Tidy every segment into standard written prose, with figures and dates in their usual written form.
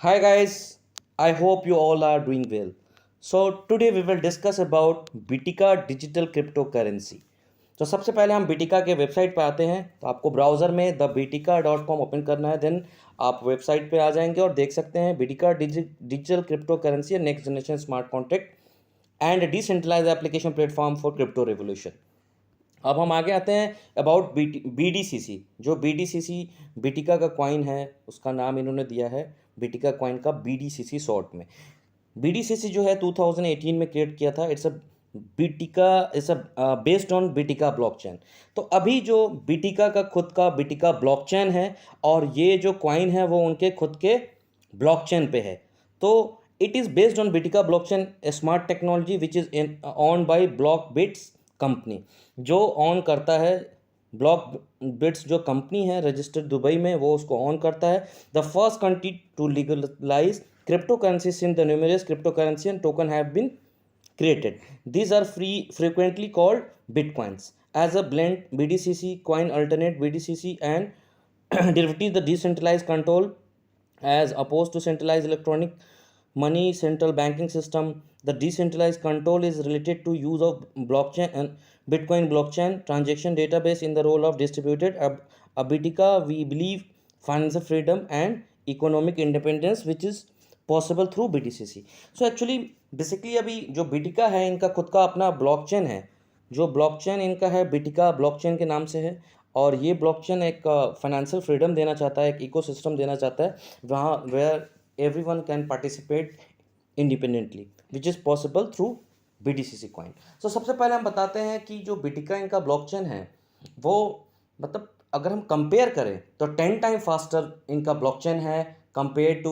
Hi guys, I hope you all are doing well. So today we will discuss about Bitica digital cryptocurrency. तो सबसे पहले हम बिटिका के website पे आते हैं। तो आपको ब्राउज़र में thebitica.com ओपन करना है। देन आप वेबसाइट पे आ जाएंगे और देख सकते हैं Bitica digital crypto currency next generation smart contract and decentralize application platform for crypto revolution. अब हम आगे आते हैं अबाउट BDCC। जो BDCC बिटिका का कॉइन है, उसका नाम इन्होंने दिया है बिटिका कॉइन का BDCC शॉर्ट में। BDCC जो है 2018 में क्रिएट किया था। It's a Bitica it's a based on Bitica blockchain. तो अभी जो बिटिका का खुद का बिटिका ब्लॉकचेन है और ये जो कॉइन है वो उनके खुद के ब्लॉकचेन पे है। तो it is based on Bitica blockchain smart technology which is own by block bits company. जो ऑन करता है ब्लॉक बिट्स जो कंपनी है रजिस्टर्ड दुबई में, वो उसको ऑन करता है। The first country to legalize cryptocurrencies in the numerous cryptocurrency and token have been created. These are frequently called bitcoins. As a blend, BDCC coin alternate BDCC and derivative the decentralized control as opposed to centralized electronic money central banking system. The decentralized control is related to use of blockchain and Bitcoin blockchain transaction database in the role of distributed Abitica. We believe financial freedom and economic independence which is possible through BTCC। So actually basically अभी जो बिटिका है इनका खुद का अपना blockchain है। जो blockchain इनका है बिटिका ब्लॉकचेन के नाम से है। और ये ब्लॉकचेन एक फाइनेंशियल फ्रीडम देना चाहता है, एक इकोसिस्टम देना चाहता है वहाँ where everyone can participate independently which is possible through BTCC coin. So सबसे पहले हम बताते हैं कि जो बिटिका इनका ब्लॉकचेन है वो मतलब अगर हम कंपेयर करें तो 10 टाइम फास्टर इनका ब्लॉकचेन है compare to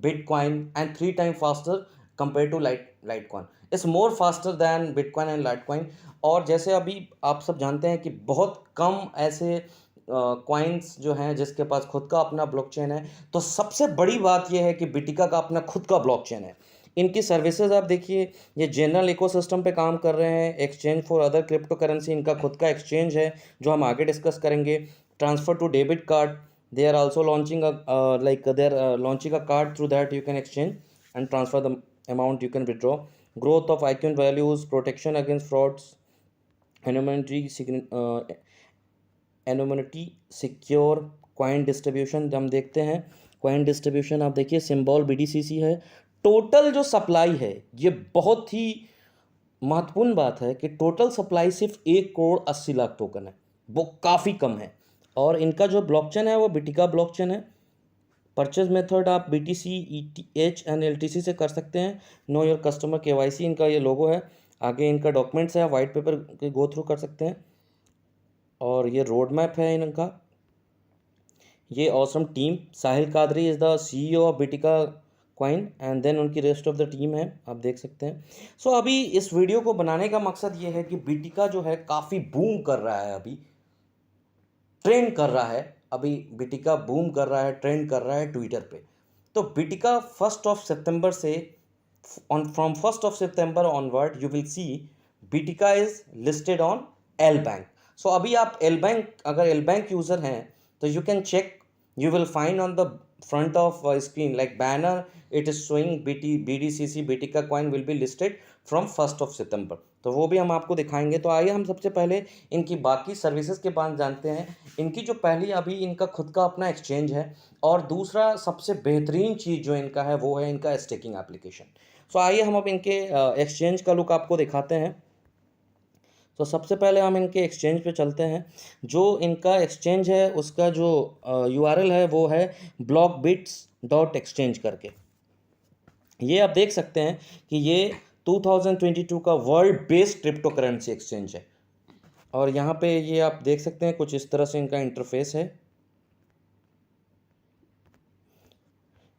Bitcoin and 3 time faster compare to Litecoin. It's more faster than Bitcoin and Litecoin. और जैसे अभी आप सब जानते हैं कि बहुत कम ऐसे कॉइन्स जो हैं जिसके पास खुद का अपना ब्लॉकचेन है। तो सबसे बड़ी बात यह है कि बिटिका का अपना खुद का ब्लॉकचेन है। इनकी सर्विसेज आप देखिए, ये जनरल इकोसिस्टम पे काम कर रहे हैं। Exchange for other crypto currency इनका खुद का एक्सचेंज है जो हम आगे डिस्कस करेंगे। Transfer to debit card, they are also launching a launching a card through that you can exchange and transfer the amount you can withdraw. Growth of icon values, protection against frauds, anonymity anonymity secure coin distribution। हम देखते हैं coin distribution, आप देखिए symbol BDCC है। Total जो supply है, ये बहुत ही महत्वपूर्ण बात है कि टोटल सप्लाई सिर्फ 1,80,00,000 टोकन है, वो काफ़ी कम है। और इनका जो ब्लॉकचेन है वो बिटिका ब्लॉकचेन है। परचेज मेथड आप BTC, ETH एंड LTC से कर सकते हैं। नो योर कस्टमर KYC इनका ये लोगो है। आगे इनका डॉक्यूमेंट्स है, वाइट पेपर के गो थ्रू कर सकते हैं। और ये रोड मैप है इनका। ये awesome team, Sahil Qadri is the CEO of Bitica coin and then उनकी रेस्ट ऑफ द टीम है, आप देख सकते हैं। सो अभी इस वीडियो को बनाने का मकसद ये है कि बिटिका जो है काफ़ी बूम कर रहा है, अभी ट्रेंड कर रहा है। अभी बिटिका बूम कर रहा है, ट्रेंड कर रहा है ट्विटर पे। तो बिटिका 1 सितंबर से फ्रॉम 1 सितंबर onward you will see Bitica is listed on L bank. So अभी आप एल बैंक, अगर एल बैंक यूज़र हैं तो you can check, you will find on the front of screen like banner, it is showing BDCC बिटिका coin will be listed from 1 September। तो वो भी हम आपको दिखाएंगे। तो आइए हम सबसे पहले इनकी बाकी सर्विसेज के बारे में जानते हैं। इनकी जो पहली अभी इनका खुद का अपना एक्सचेंज है और दूसरा सबसे बेहतरीन चीज़ जो इनका है वो है इनका स्टेकिंग एप्लीकेशन। सो आइए हम अब इनके एक्सचेंज का लुक आपको दिखाते हैं। तो सबसे पहले हम इनके एक्सचेंज पे चलते हैं। जो इनका एक्सचेंज है उसका जो URL है वो है blockbits.exchange करके। ये आप देख सकते हैं कि ये 2022 का world based crypto currency exchange है। और यहाँ पे ये आप देख सकते हैं कुछ इस तरह से इनका इंटरफेस है।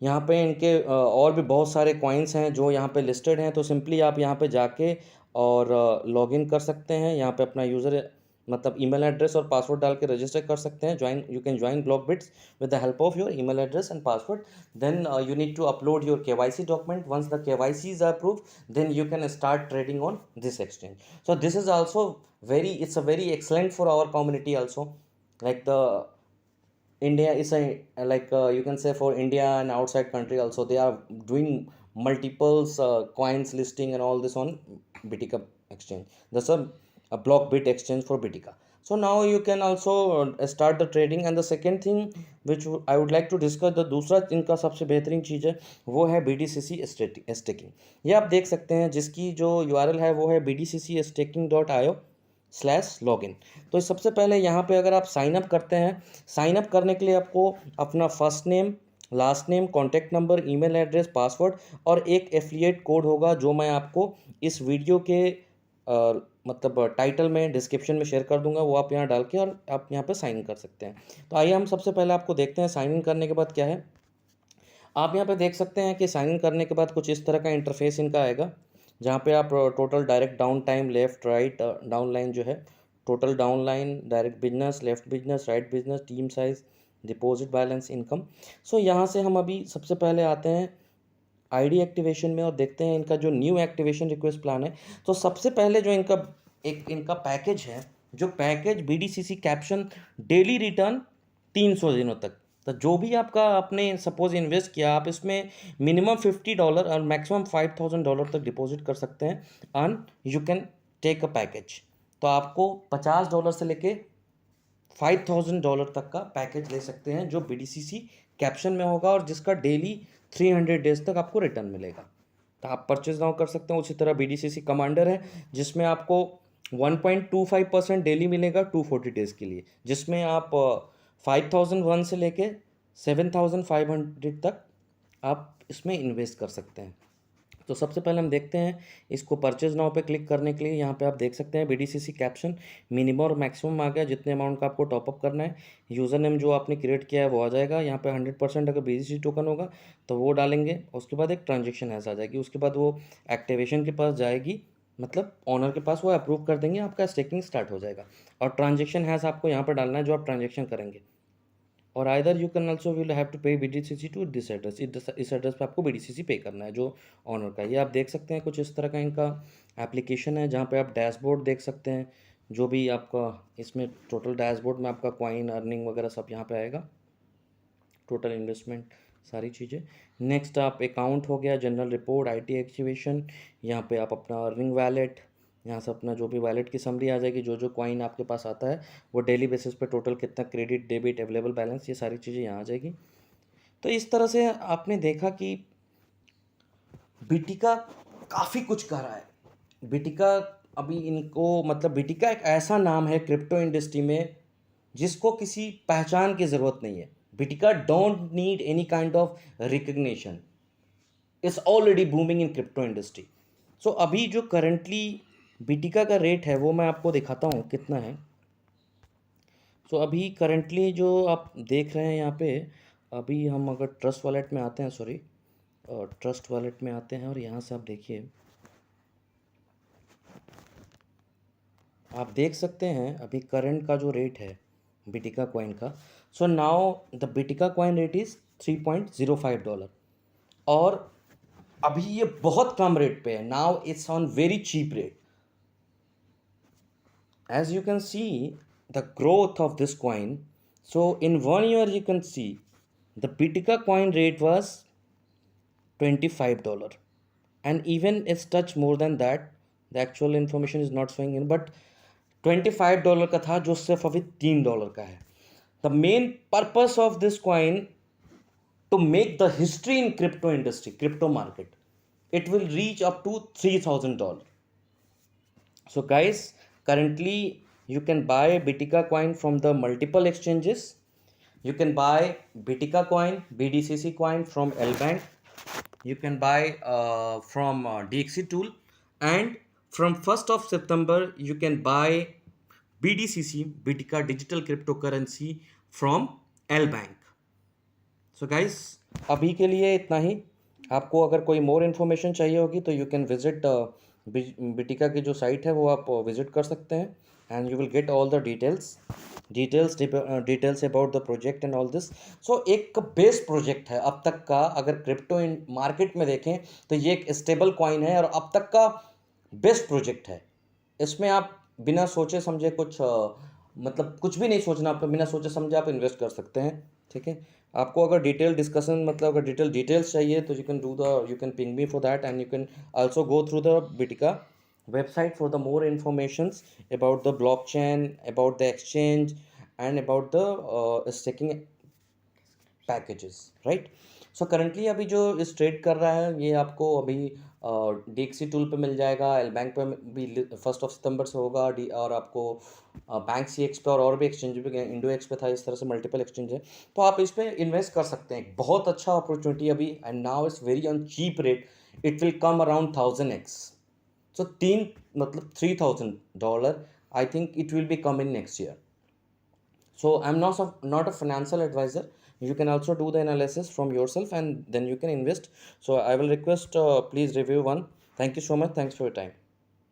यहाँ पे इनके और भी बहुत सारे कॉइन्स हैं जो यहाँ पे लिस्टेड हैं। तो सिंपली आप यहाँ पे जाके और लॉगिन कर सकते हैं। यहाँ पे अपना यूज़र मतलब ईमेल एड्रेस और पासवर्ड डाल के रजिस्टर कर सकते हैं। You can join blockbits with the help of your email address and password. Then you need to upload your KYC document. Once the KYC is approve then you can start trading on this exchange. So this is also it's a very excellent for our community also. Like the India is a like you can say for India and outside country also they are doing multiples coins listing and all this on Bitica exchange. That's a block bit exchange for Bitica. So now you can also start the trading. And the second thing which I would like to discuss, the दूसरा इनका सबसे बेहतरीन चीज़ है वो है BDCC staking. ये आप देख सकते हैं जिसकी जो URL है वो है bdcc.staking.io/login. तो इस सबसे पहले यहाँ पे अगर आप साइन अप करते हैं, साइन अप करने के लिए आपको अपना first name, last name, contact number, email address, password और एक एफिलिएट कोड होगा जो मैं आपको इस वीडियो के मतलब टाइटल में डिस्क्रिप्शन में शेयर कर दूंगा, वो आप यहाँ डाल के और आप यहाँ पे साइन इन कर सकते हैं. तो आइए हम सबसे पहले आपको देखते हैं साइन इन करने के बाद क्या है. आप यहाँ पे देख सकते हैं कि साइन इन करने के बाद कुछ इस तरह का इंटरफेस इनका आएगा जहाँ पे आप total direct down time, left right down line जो है, total down line, direct business, left business, right business, team size, deposit balance, income. So यहाँ से हम अभी सबसे पहले आते हैं आईडी एक्टिवेशन में और देखते हैं इनका जो न्यू एक्टिवेशन रिक्वेस्ट प्लान है. तो सबसे पहले जो इनका पैकेज है, जो package BDCC caption daily return 300 दिनों तक. तो जो भी आपका आपने सपोज इन्वेस्ट किया, आप इसमें मिनिमम $50 और मैक्सिमम $5,000 तक डिपॉजिट कर सकते हैं and you can take a package. तो आपको $50 से लेके $5,000 तक का पैकेज ले सकते हैं जो BDCC कैप्शन में होगा और जिसका डेली 300 डेज तक आपको रिटर्न मिलेगा. तो आप परचेज नाउ कर सकते हैं. उसी तरह BDCC कमांडर है जिसमें आपको 1.25% डेली मिलेगा 240 डेज के लिए, जिसमें आप 5001 से लेके 7500 तक आप इसमें इन्वेस्ट कर सकते हैं. तो सबसे पहले हम देखते हैं इसको परचेज नाउ पे क्लिक करने के लिए. यहाँ पे आप देख सकते हैं BDCC कैप्शन मिनिमम और मैक्सिमम आ गया, जितने अमाउंट का आपको टॉपअप करना है. यूज़र नेम जो आपने क्रिएट किया है वो आ जाएगा. यहाँ पे 100% अगर BDCC टोकन होगा तो वो डालेंगे. उसके बाद एक ट्रांजेक्शन ऐसा आ जाएगी. उसके बाद वो एक्टिवेशन के पास जाएगी, मतलब ऑनर के पास, वो अप्रूव कर देंगे, आपका स्टेकिंग स्टार्ट हो जाएगा. और ट्रांजेक्शन हैज़ आपको यहाँ पर डालना है जो आप ट्रांजेक्शन करेंगे. और either you can also will have to pay BDCC to this address. इस एड्रेस पे आपको BDCC पे करना है जो ऑनर का. ये आप देख सकते हैं कुछ इस तरह का इनका एप्लीकेशन है जहाँ पे आप डैशबोर्ड देख सकते हैं. जो भी आपका इसमें टोटल डैशबोर्ड में आपका कॉइन, अर्निंग वगैरह सब यहाँ पे आएगा, टोटल इन्वेस्टमेंट, सारी चीज़ें. नेक्स्ट आप अकाउंट हो गया, जनरल रिपोर्ट, IT एक्टिवेशन. यहाँ पे आप अपना अर्निंग वैलेट, यहाँ से अपना जो भी वैलेट की समरी आ जाएगी, जो जो कॉइन आपके पास आता है वो डेली बेसिस पे टोटल कितना क्रेडिट, डेबिट, अवेलेबल बैलेंस, ये सारी चीज़ें यहाँ आ जाएगी. तो इस तरह से आपने देखा कि Bitica काफ़ी कुछ कर रहा है. Bitica अभी इनको मतलब Bitica एक ऐसा नाम है क्रिप्टो इंडस्ट्री में जिसको किसी पहचान की ज़रूरत नहीं है. Bitica don't need any kind of recognition, is already booming in crypto industry. So अभी जो करंटली Bitica का रेट है वो मैं आपको दिखाता हूँ कितना है. सो अभी करंटली जो आप देख रहे हैं यहाँ पे, अभी हम अगर ट्रस्ट वॉलेट में आते हैं, सॉरी ट्रस्ट वॉलेट में आते हैं और यहाँ से आप देखिए, आप देख सकते हैं अभी करंट का जो रेट है Bitica कॉइन का. So now the Bitica coin rate is $3.05. और अभी ये बहुत कम रेट पे है. Now it's on very cheap rate. As you can see the growth of this coin, so in 1 year you can see the Bitica coin rate was $25, and even it's touch more than that. The actual information is not showing in, but $25 का था जो सिर्फ अभी $3 का है. The main purpose of this coin to make the history in crypto industry, crypto market. It will reach up to $3,000. So guys, currently you can buy Bitica coin from the multiple exchanges. You can buy Bitica coin, BDCC coin from Lbank. You can buy from DXC tool, and from 1st of September you can buy BDCC, Bitica digital cryptocurrency from Lbank. So guys, अभी के लिए इतना ही. आपको अगर कोई more information चाहिए होगी तो यू कैन विजिट Bitica की जो साइट है वो आप विजिट कर सकते हैं, and you will get all the details about the project and all this. So एक बेस्ट प्रोजेक्ट है अब तक का. अगर क्रिप्टो मार्केट में देखें तो ये एक स्टेबल कॉइन है और अब तक का बेस्ट प्रोजेक्ट है. इसमें आप बिना सोचे समझे कुछ मतलब कुछ भी नहीं सोचना, आप बिना सोचे समझे आप इन्वेस्ट कर सकते हैं. ठीक है। आपको अगर डिटेल डिस्कशन मतलब अगर डिटेल्स चाहिए तो you can ping me for that, and you can also go through the Bitica website for the more informations about the blockchain, about the exchange, and about the staking packages, right. So currently अभी जो इस trade कर रहा है ये आपको अभी डीएक्सी tool पे मिल जाएगा, एल बैंक पे भी 1 सितंबर से होगा, डी और आपको बैंक सी एक्स पे और भी एक्सचेंज पे, इंडो एक्स पे था, इस तरह से मल्टीपल एक्सचेंज है। तो आप इस पे इन्वेस्ट कर सकते हैं, बहुत अच्छा अपॉर्चुनिटी अभी, and now it's very on cheap rate, it will come around 1000x। सो तीन मतलब $3000, I think it will be come in next year. So I'm not a financial advisor. You can also do the analysis from yourself and then you can invest. So I will request please review one. Thank you so much. Thanks for your time.